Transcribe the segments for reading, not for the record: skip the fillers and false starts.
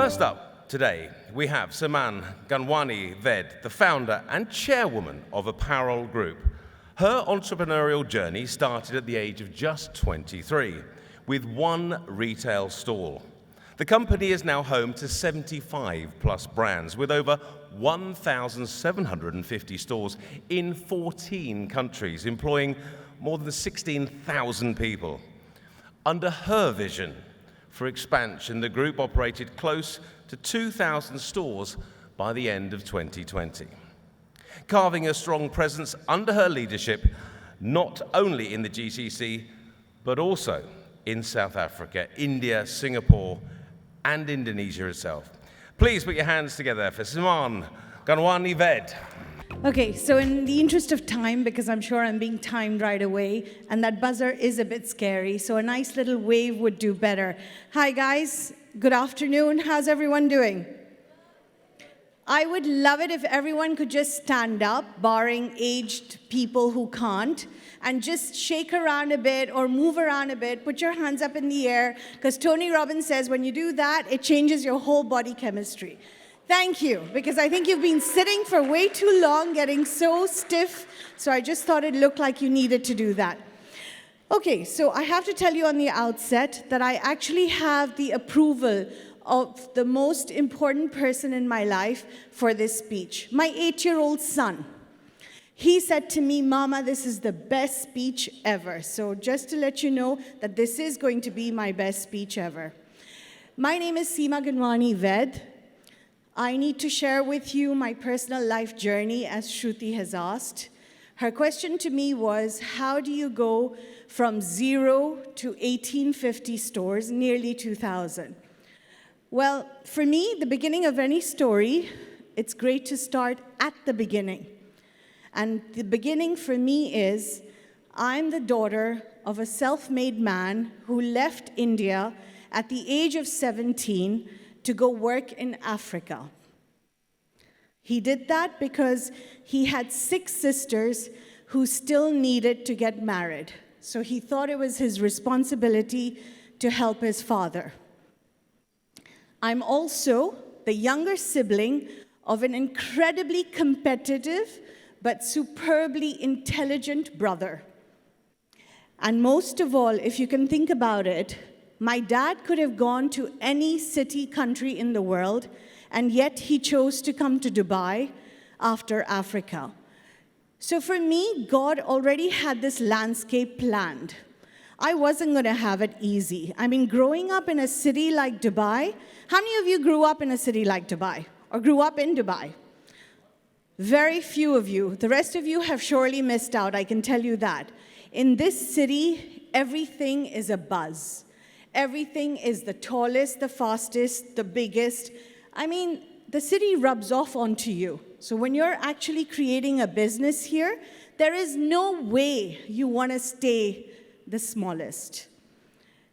First up today, we have Sima Ganwani Ved, the founder and chairwoman of Apparel Group. Her entrepreneurial journey started at the age of just 23, with one retail stall. The company is now home to 75 plus brands, with over 1,750 stores in 14 countries, employing more than 16,000 people. Under her vision for expansion, the group operated close to 2,000 stores by the end of 2020. Carving a strong presence under her leadership, not only in the GCC, but also in South Africa, India, Singapore, and Indonesia itself. Please put your hands together for Sima Ganwani Ved. Okay, so in the interest of time, because I'm sure I'm being timed right away, and that buzzer is a bit scary, so a nice little wave would do better. Hi guys, good afternoon. How's everyone doing? I would love it if everyone could just stand up, barring aged people who can't, and just shake around a bit or move around a bit. Put your hands up in the air, because Tony Robbins says when you do that, it changes your whole body chemistry. Thank you, because I think you've been sitting for way too long, getting so stiff, so I just thought it looked like you needed to do that. Okay, so I have to tell you on the outset that I actually have the approval of the most important person in my life for this speech, my 8-year-old son. He said to me, "Mama, this is the best speech ever." So just to let you know that this is going to be my best speech ever. My name is Sima Ganwani Ved. I need to share with you my personal life journey, as Shruti has asked. Her question to me was, how do you go from 0 to 1850 stores, nearly 2,000? Well, for me, the beginning of any story, it's great to start at the beginning. And the beginning for me is, I'm the daughter of a self-made man who left India at the age of 17 to go work in Africa. He did that because he had 6 sisters who still needed to get married. So he thought it was his responsibility to help his father. I'm also the younger sibling of an incredibly competitive but superbly intelligent brother. And most of all, if you can think about it, my dad could have gone to any city, country in the world, and yet he chose to come to Dubai after Africa. So for me, God already had this landscape planned. I wasn't going to have it easy. I mean, growing up in a city like Dubai, how many of you grew up in a city like Dubai or grew up in Dubai? Very few of you. The rest of you have surely missed out, I can tell you that. In this city, everything is a buzz. Everything is the tallest, the fastest, the biggest. I mean, the city rubs off onto you. So when you're actually creating a business here, there is no way you want to stay the smallest.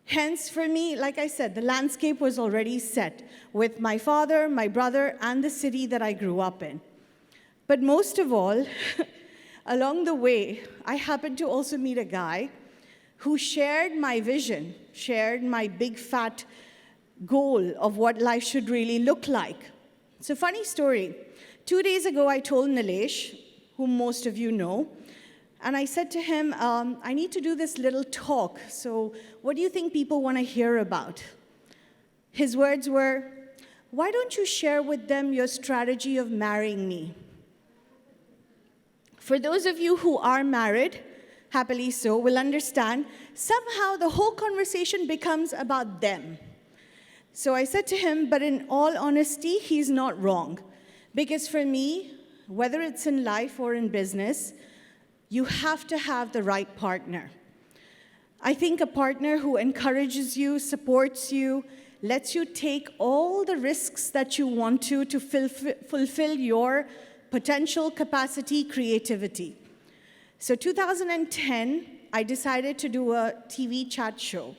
Hence, for me, like I said, the landscape was already set with my father, my brother, and the city that I grew up in. But most of all, along the way, I happened to also meet a guy who shared my vision, shared my big fat goal of what life should really look like. It's a funny story. 2 days ago, I told Nilesh, whom most of you know, and I said to him, I need to do this little talk, so what do you think people want to hear about? His words were, why don't you share with them your strategy of marrying me? For those of you who are married, happily so, will understand, somehow the whole conversation becomes about them. So I said to him, but in all honesty, he's not wrong. Because for me, whether it's in life or in business, you have to have the right partner. I think a partner who encourages you, supports you, lets you take all the risks that you want to fulfill your potential capacity, creativity. So 2010, I decided to do a TV chat show.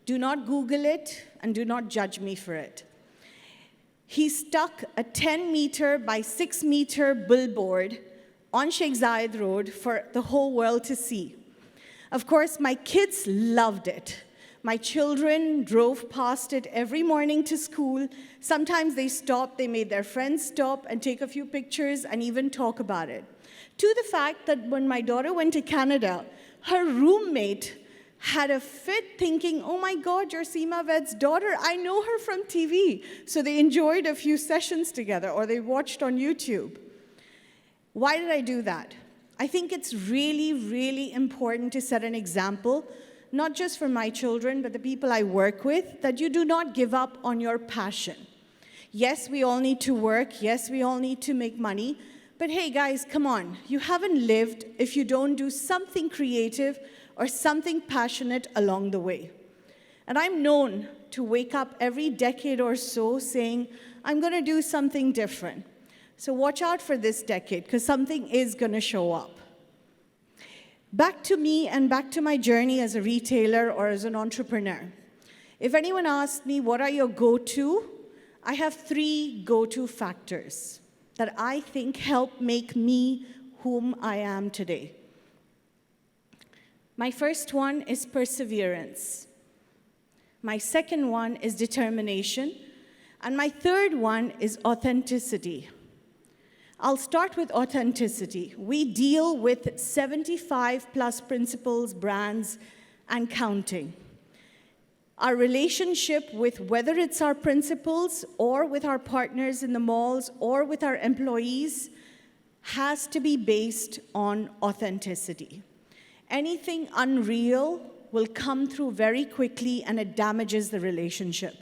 Do not Google it and do not judge me for it. He stuck a 10-meter by 6-meter billboard on Sheikh Zayed Road for the whole world to see. Of course, my kids loved it. My children drove past it every morning to school. Sometimes they stopped, they made their friends stop and take a few pictures and even talk about it. To the fact that when my daughter went to Canada, her roommate had a fit thinking, oh my God, you're Sima Ved's daughter. I know her from TV. So they enjoyed a few sessions together or they watched on YouTube. Why did I do that? I think it's really, really important to set an example, not just for my children, but the people I work with, that you do not give up on your passion. Yes, we all need to work. Yes, we all need to make money. But hey, guys, come on. You haven't lived if you don't do something creative or something passionate along the way. And I'm known to wake up every decade or so saying, I'm going to do something different. So watch out for this decade, because something is going to show up. Back to me and back to my journey as a retailer or as an entrepreneur. If anyone asks me, what are your go-to? I have 3 go-to factors that I think help make me whom I am today. My first one is perseverance. My second one is determination. And my third one is authenticity. I'll start with authenticity. We deal with 75 plus principals, brands, and counting. Our relationship with whether it's our principals or with our partners in the malls or with our employees has to be based on authenticity. Anything unreal will come through very quickly and it damages the relationship.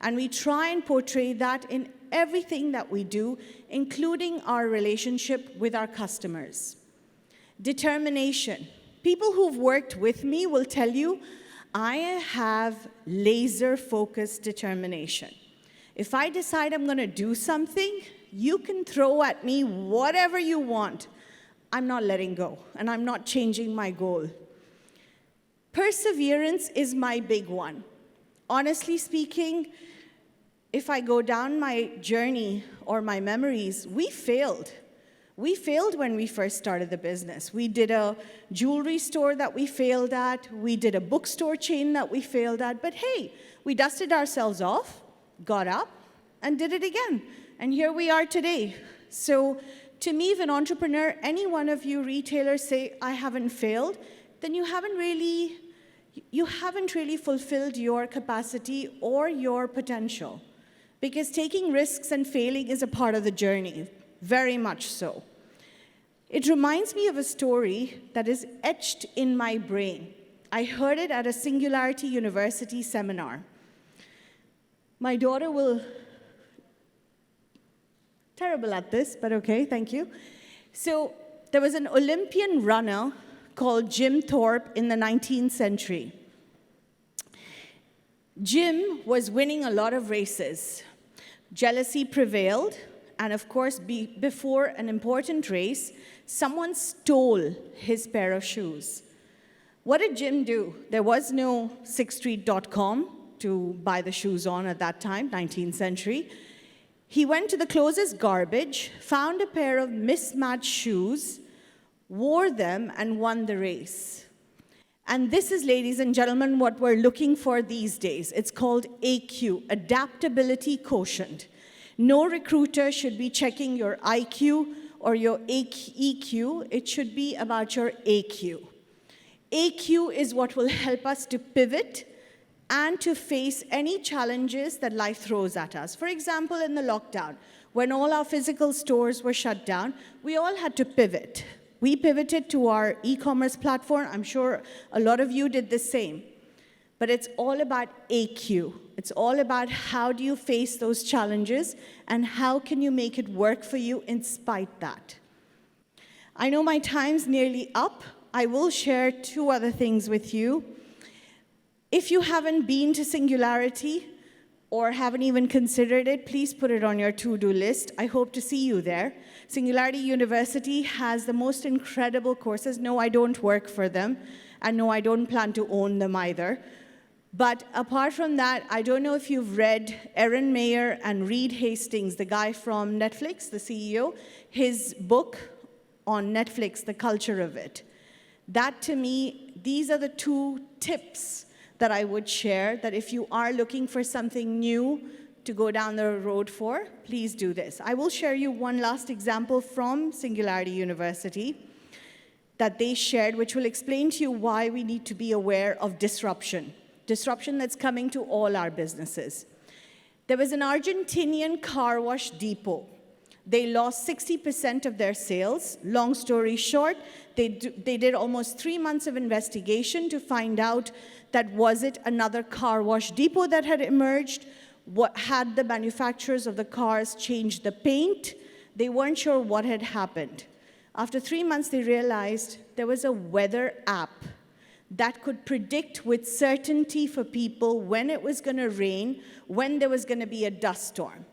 And we try and portray that in everything that we do, including our relationship with our customers. Determination. People who've worked with me will tell you, I have laser-focused determination. If I decide I'm going to do something, you can throw at me whatever you want. I'm not letting go, and I'm not changing my goal. Perseverance is my big one. Honestly speaking, if I go down my journey or my memories, we failed. We failed when we first started the business. We did a jewelry store that we failed at. We did a bookstore chain that we failed at. But hey, we dusted ourselves off, got up, and did it again. And here we are today. So to me, if an entrepreneur, any one of you retailers say, I haven't failed, then you haven't really fulfilled your capacity or your potential. Because taking risks and failing is a part of the journey, very much so. It reminds me of a story that is etched in my brain. I heard it at a Singularity University seminar. My daughter will, terrible at this, but okay, thank you. So there was an Olympian runner called Jim Thorpe in the 19th century. Jim was winning a lot of races. Jealousy prevailed, and of course, before an important race, someone stole his pair of shoes. What did Jim do? There was no sixthstreet.com to buy the shoes on at that time, 19th century. He went to the closest garbage, found a pair of mismatched shoes, wore them, and won the race. And this is, ladies and gentlemen, what we're looking for these days. It's called AQ, Adaptability Quotient. No recruiter should be checking your IQ or your EQ. It should be about your AQ. AQ is what will help us to pivot and to face any challenges that life throws at us. For example, in the lockdown, when all our physical stores were shut down, we all had to pivot. We pivoted to our e-commerce platform. I'm sure a lot of you did the same. But it's all about AQ. It's all about how do you face those challenges and how can you make it work for you in spite that. I know my time's nearly up. I will share 2 other things with you. If you haven't been to Singularity or haven't even considered it, please put it on your to-do list. I hope to see you there. Singularity University has the most incredible courses. No, I don't work for them, and no, I don't plan to own them either. But apart from that, I don't know if you've read Erin Mayer and Reed Hastings, the guy from Netflix, the CEO, his book on Netflix, The Culture of It. That, to me, these are the 2 tips that I would share, that if you are looking for something new to go down the road for, please do this. I will share you one last example from Singularity University that they shared, which will explain to you why we need to be aware of disruption that's coming to all our businesses. There was an Argentinian car wash depot. They lost 60% of their sales. Long story short, they did almost 3 months of investigation to find out that was it another car wash depot that had emerged? What had the manufacturers of the cars changed the paint? They weren't sure what had happened. After 3 months, they realized there was a weather app that could predict with certainty for people when it was going to rain, when there was going to be a dust storm.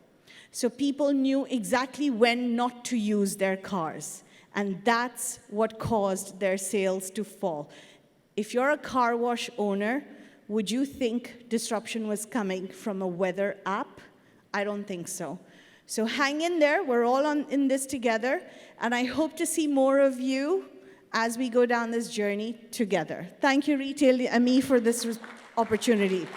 So people knew exactly when not to use their cars. And that's what caused their sales to fall. If you're a car wash owner, would you think disruption was coming from a weather app? I don't think so. So hang in there. We're all in this together. And I hope to see more of you as we go down this journey together. Thank you, Retail Ami, for this opportunity.